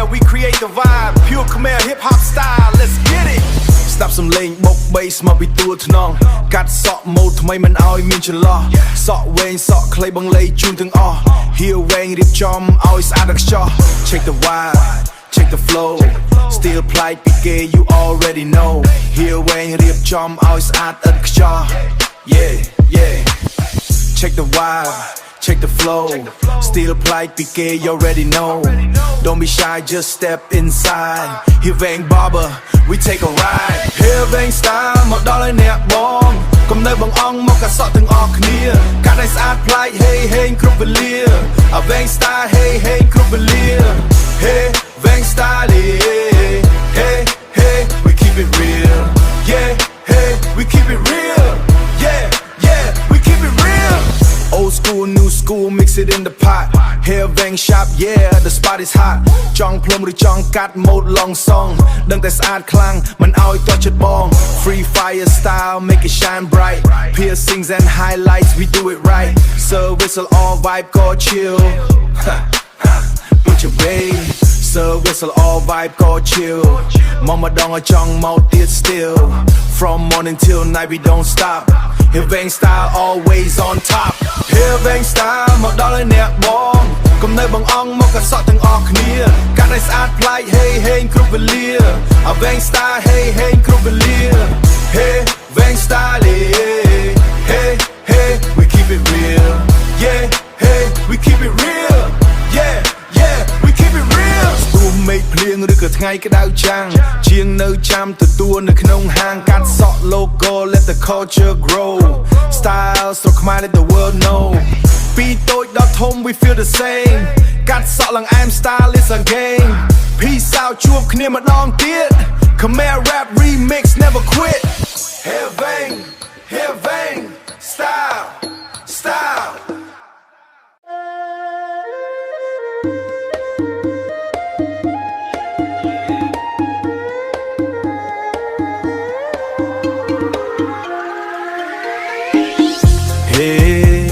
Khmer, we create the vibe. Pure Khmer hip hop style, let's get it. Stop some lane, bốc bass មកពីទួថ្នងកាត់សក់ម៉ូដថ្មីមិនឲ្យមានចន្លោះសក់វែងសក់ខ្លីបងលៃជូនទាំងអស់ហៀវវែងរៀបចំឲ្យស្អាតខ្ចោះ Check the vibe, check the flow Still ប្លែកពីគេ you already know ហៀវវែងរៀបចំឲ្យស្អាតឥតខ្ចោះ Yeah, yeah Check the vibe, check the flow Still ប្លែកពីគេ you already know Don't be shy, just step inside ហៀវវែង barber We take a ride ហៀវវែង style មកដល់ឲ្យអ្នកបងកុំនៅបងអង្គមកកាត់សក់ទាំងអស់គ្នាកាត់ឲ្យស្អាតប្លែក Hey hey គ្រប់វេលាអាវែង style Hey hey គ្រប់វេលា Hey វែង style Hey hey we keep it real Yeah hey we keep it real Yeah yeah we keep it real Old school new school mix it in the pot Hair bang shop yeah the spot is hot ចង់ផ្លុំឬចង់កាត់ mode long song ដឹងតែស្អាតខ្លាំងមិនឲ្យទាស់ចិត្តបង Free fire style make it shine bright Piercings and highlights we do it right Sir whistle all vibe go chill Put your babe Sir whistle all vibe go chill មកម្ដងឲ្យចង់មកទៀត still From morning till night we don't stop Hair bang style always on top Hair bang style មកដល់ឲ្យអ្នកបងកុំនៅបងអង្គមកកាត់សក់ទាំងអស់គ្នាកាត់ឲ្យស្អាតប្លែក Hey hey គ្រប់វេលាអាវែង style Hey hey គ្រប់វេលា Hey bang style Hey hey we keep it real Yeah hey we keep it real Yeah yeah we keep it real ស្ទូមេឃភ្លៀងឬក៏ថ្ងៃក្តៅចាំងជាងនៅចាំទទួលនៅក្នុងហាងកាត់សក់ logo let the culture grow style ស្រុកខ្មែរ let the world know ពីតូចដល់ធំ we feel the same កាត់សក់ឡើង I'm style is a game peace out ជួបគ្នាម្ដងទៀត Khmer rap remix never quit Hair bang style style Hey,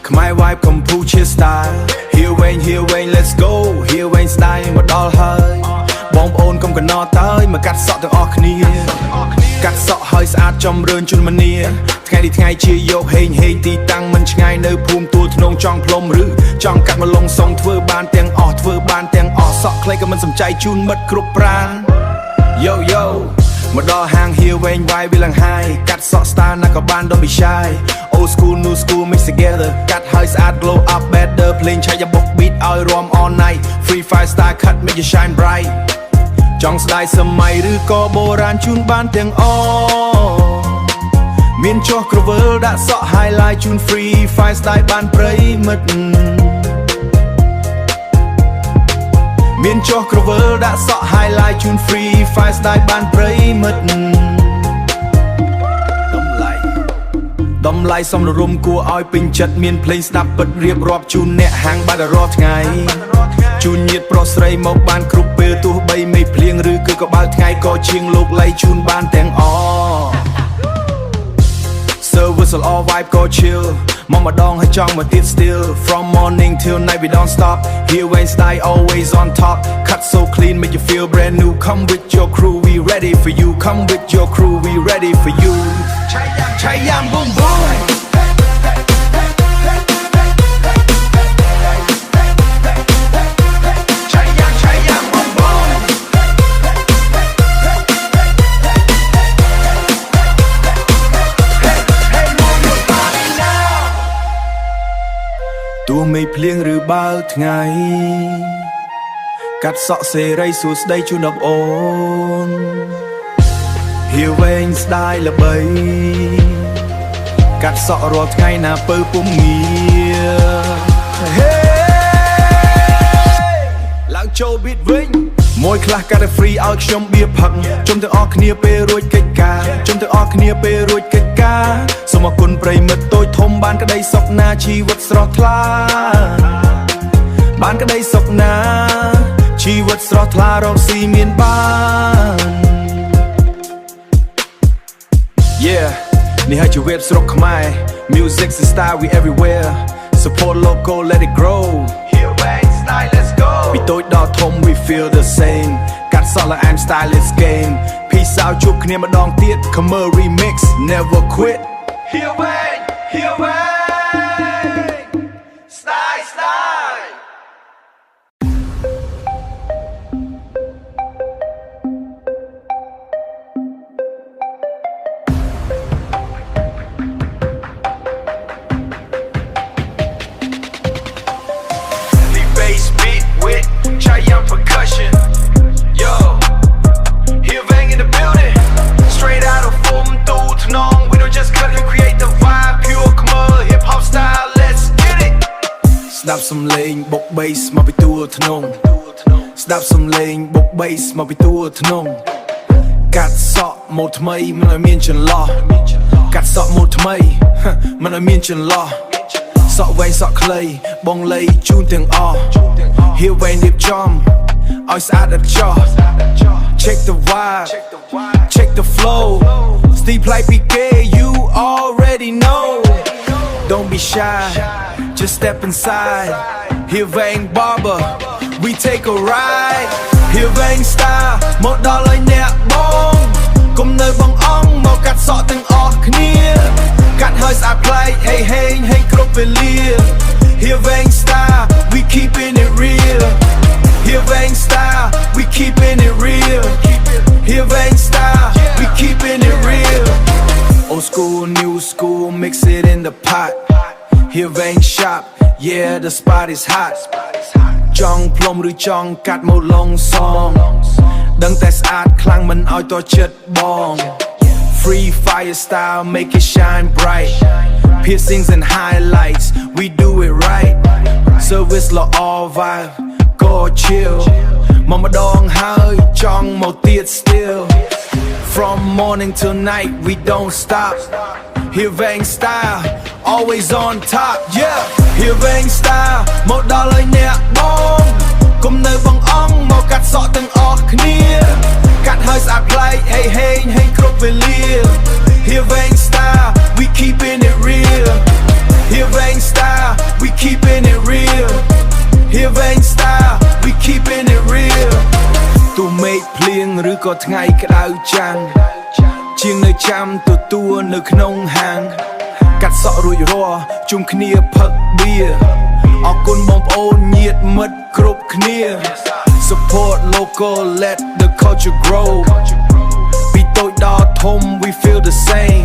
Khmer vibe Cambodia style ហៀវវែង let's go ហៀវវែង style មកដល់ហើយបងប្អូនកុំកណោតើយមកកាត់សក់ទាំងអស់គ្នាកាត់សក់ឲ្យស្អាតចំរឿនជូនមនីថ្ងៃនេះថ្ងៃជាយកហេងទីតាំងមិនឆ្ងាយនៅភូមិទួលធ្នងចង់ផ្លុំឬចង់កាត់មកលងសងធ្វើបានទាំងអស់សក់ខ្លីក៏មិនសំចៃជូនមិត្តគ្រប់ប្រាន Yo yo មកដល់ហាងហៀវវែងវាយវាឡើងហើយកាត់សក់ style ណាក៏បាន don't be shy Old school new school mix together កាត់ឲ្យស្អាត glow up better ភ្លេងឆៃយ៉ាបុក beat ឲ្យរាំ all night Free fire style cut make you shine bright ចង់ស្ដាយសម័យឬក៏បុរាណជូនបានទាំងអស់មានចុះក្រវិលដាក់សក់ highlight ជូន free fire style បានប្រិមិត្តមានចុះក្រវិលដាក់សក់ highlight ជូន free fire style បានប្រិមិត្តតម្លៃសំរុំគួរឲ្យពេញចិត្តមានភ្លេងស្ដាប់ពិតរៀបរាប់ជូនអ្នកហាងបាត់រាល់ថ្ងៃជូនញាតិប្រុសស្រីមកបានគ្រប់ពេលទោះបីមេឃភ្លៀងឬគឺក៏បើថ្ងៃក៏ជាងលោកលៃជូនបានទាំងអស់ Sir whistle all vibe go chill មកម្ដងឲ្យចង់មកទៀត still From morning till night we don't stop Here when style always on top Cut so clean make you feel brand new Come with your crew we ready for you Come with your crew we ready for you Chayam boom boomទោះមេឃភ្លៀងឬបើថ្ងៃកាត់សក់សេរីសួស្ដីជូនបងអូនហៀវវែងស្ដាយល្បីកាត់សក់រាល់ថ្ងៃណាពើពុំងារហេឡើងចូល beat វិញមួយខ្លះកាត់ free ឲ្យខ្ញុំបៀផឹកជុំទាំងអស់គ្នាពេលរួចកិច្ចការជុំទាំងអស់គ្នាពេលរួចកិច្ចការសូមអរគុណប្រិមិត្តតូចធំបានក្តីសុខណាជីវិតស្រស់ថ្លាបានក្តីសុខណាជីវិតស្រស់ថ្លារកស៊ីមានបាន Yeah នេះហើយជីវិតស្រុកខ្មែរ Music and style we everywhere Support local let it grow Here way style let's go Tôi đo thông we feel the same កាត់សក់ឡើង I'm stylist game Peace out ជួបគ្នាម្ដងទៀត Comer remix never quit Here wait Style Bass beat with Cheyenne percussion. Yo, here bang in the building. Straight out of Fulham through to Nong. We don't just cut and create the vibe. Pure commercial hip hop style. Let's get it. Snap some lane, book bass, mà bị tua to Nong. Snap some lane, book bass, mà bị tua to Nong. Cắt sọ một mây, mà nói miên chân lo. Cắt sọ một mây, mà nói miên chân lo. Sọ vang sọ clay បងលៃជូនទាំងអស់ Hereវែងរៀបចំឲ្យស្អាតឥតខ្ចោះ Check the vibe Check the flow Steve ប្លែកពីគេ You already know Don't be shy Just step inside Here វែង barber We take a ride Here វែង style មកដល់ឲ្យអ្នកបងកុំនៅបងអង្គមកកាត់សក់ទាំងអស់គ្នាកាត់ហើយស្អាតប្លែក Hey hey hey គ្រប់វេលា Here Vang style, we keeping it real. Here Vang style, we keeping it real. Here Vang style, we keeping it real. Old school, new school, mix it in the pot. Here Vang shop, yeah the spot is hot. Chong plom ឬចង់កាត់មកឡងសងដឹងតែស្អាតខ្លាំងមិនឲ្យតចិត្តបង Free fire style, make it shine bright. Piercings and highlights, we do it right. Service la all vibe, go chill. Mama dong hơi chong một tiết still. From morning till night, we don't stop. Here Vang style, always on top, yeah. Here Vang style, một đo lời nè bông. Cùng nơi bằng ong, một cắt sọ từng ọc kia. Cắt hơi sạc play, hey hey heyគ្រប់វេលា Here Vang style, we keeping it real. Here Vang style, we keeping it real. Here Vang style, we keeping it real. ទោះមេឃភ្លៀងឬក៏ថ្ងៃក្តៅចាំងជាងនៅចាំទទួលនៅក្នុងហាងកាត់សក់រួចរាល់ជុំគ្នាផឹកបៀអរគុណបងប្អូនញាតិមិត្តគ្រប់គ្នា Support local, let the culture grow. ពីតូចដល់ធំ we feel the same.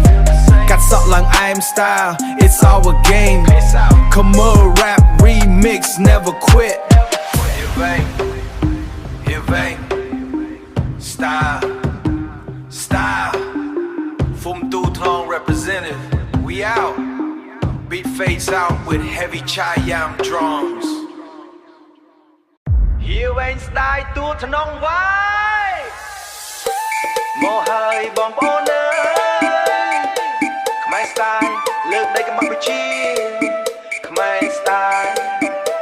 កាត់សក់ឡើង I'm style, it's our game. Comer rap remix, never quit. Here Vang, style. From Dutong represented, we out. Beat fades out with heavy Chayam drums. Here Vang style ទូថ្នងវាយមកហើយបងប្អូនអើយខ្មែរ style លើកដីកម្ពុជាខ្មែរ style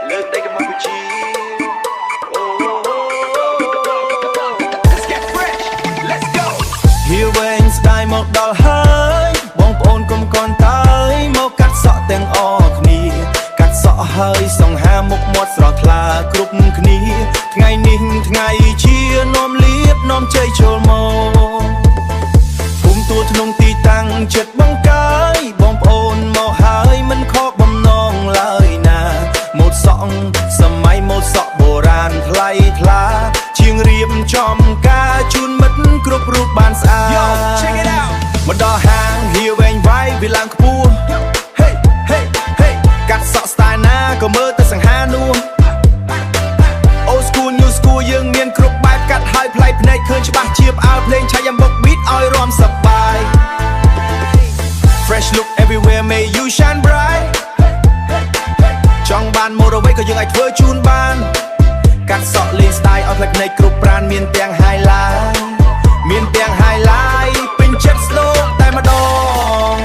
លើកដីកម្ពុជា Let's get fresh let's go Here Vang style មកដល់ហើយបងប្អូនកុំកន់តើយមកកាត់សក់ទាំងអស់គ្នាកាត់សក់ហើយសង្ហាមុខមាត់ស្រស់ថ្លាគ្រប់គ្នាថ្ងៃនេះថ្ងៃជានាំលៀបនាំជ័យចូលមកភូមិទួក្នុងទីតាំងចិត្តបង្កាយបងប្អូនមកហើយមិនខកបំណងឡើយណាម៉ូតសក់សម័យម៉ូតសក់បុរាណថ្លៃថ្លាជាងរៀបចំការជូនមិត្តគ្រប់រូបបានស្អាត Yo check it out មកដល់ហាង Here Vang វាយវាឡើងខ្ពស់ Hey hey hey កាត់សក់ style ណាក៏មើលទៅសង្ហានោះ Old school new school យើងមានគ្រប់បែបកាត់ហើយផ្លែភ្នែកឃើញច្បាស់ជាផ្អើលភ្លេងឆាយបុក beat ឲ្យរាំសប្បាយ Fresh look everywhere may you shine bright ចង់បាន motivate ក៏យើងអាចធ្វើជូនបានកាត់សក់លេង style ឲ្យផ្លែភ្នែកគ្រប់ប្រានមានទាំង highlight មានទាំង highlight ពេញចិត្ត slow តែម្ដង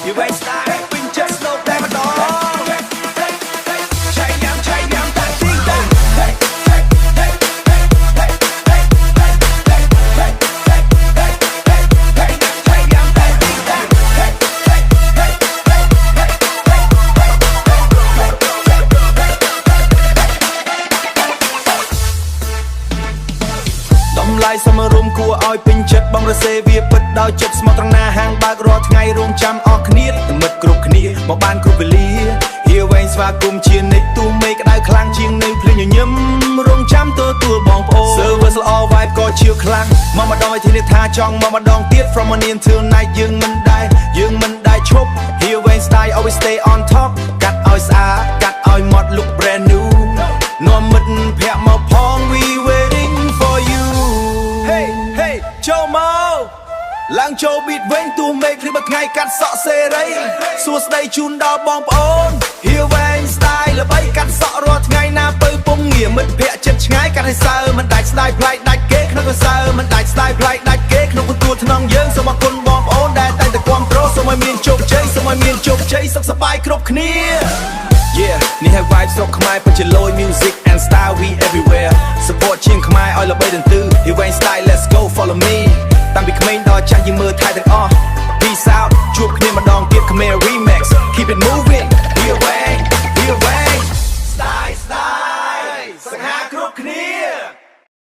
You ain't style ពេញចិត្ត slow តែម្ដង ឲ្យពេញចិត្តបងរសេវាពិតដោយចិត្តស្មោះត្រង់ណាហាងបើករាល់ថ្ងៃរងចាំអស់គ្នាមិត្តគ្រប់គ្នាមកបានគ្រប់វេលាហៀវែងស្វាគមន៍ជានិច្ចទូមេក្តៅខ្លាំងជាងនៅភ្លេងញញឹមរងចាំទទួលបងប្អូន Service ល្អ vibe ក៏ជាខ្លាំងមកម្ដងឲ្យធានាថាចង់មកម្ដងទៀត From morning till night យើងមិនដែលឈប់ហៀវែង style always stay on top កាត់ឲ្យស្អាតកាត់ឲ្យម៉ត់ look brand new នាំមិត្តភក្តិមកផង we waiting for you Hey hey ចូលមកឡើងចូល beat វិញទោះមេឃឬមួយថ្ងៃកាត់សក់សេរីសួស្ដីជូនដល់បងប្អូនហៀវែង style ល្បីកាត់សក់រាល់ថ្ងៃណាពៅពុំងារមិត្តភក្តិចិត្តឆ្ងាយកាត់ឲ្យសើមិនដាច់ស្ដាយប្លែកដាច់គេក្នុងកសើមិនដាច់ស្ដាយប្លែកដាច់គេក្នុងបន្ទួលថ្នងយើងសូមអរគុណបងប្អូនដែលតែងតែគាំទ្រសូមឲ្យមានជោគជ័យសូមឲ្យមានជោគជ័យសុខសប្បាយគ្រប់គ្នា Yeah នេះហើយ vibe ស្រុកខ្មែរពិតជាលយ music and style we everywhere support ជាងខ្មែរឲ្យល្បីទាំងទិស ហៀវែង style let's go follow me តាំងពីក្មេងដល់ចាស់យើងមើលថែទាំងអស់ Peace out ជួបគ្នាម្ដងទៀតខ្មែរ remix keep it moving ហៀវែង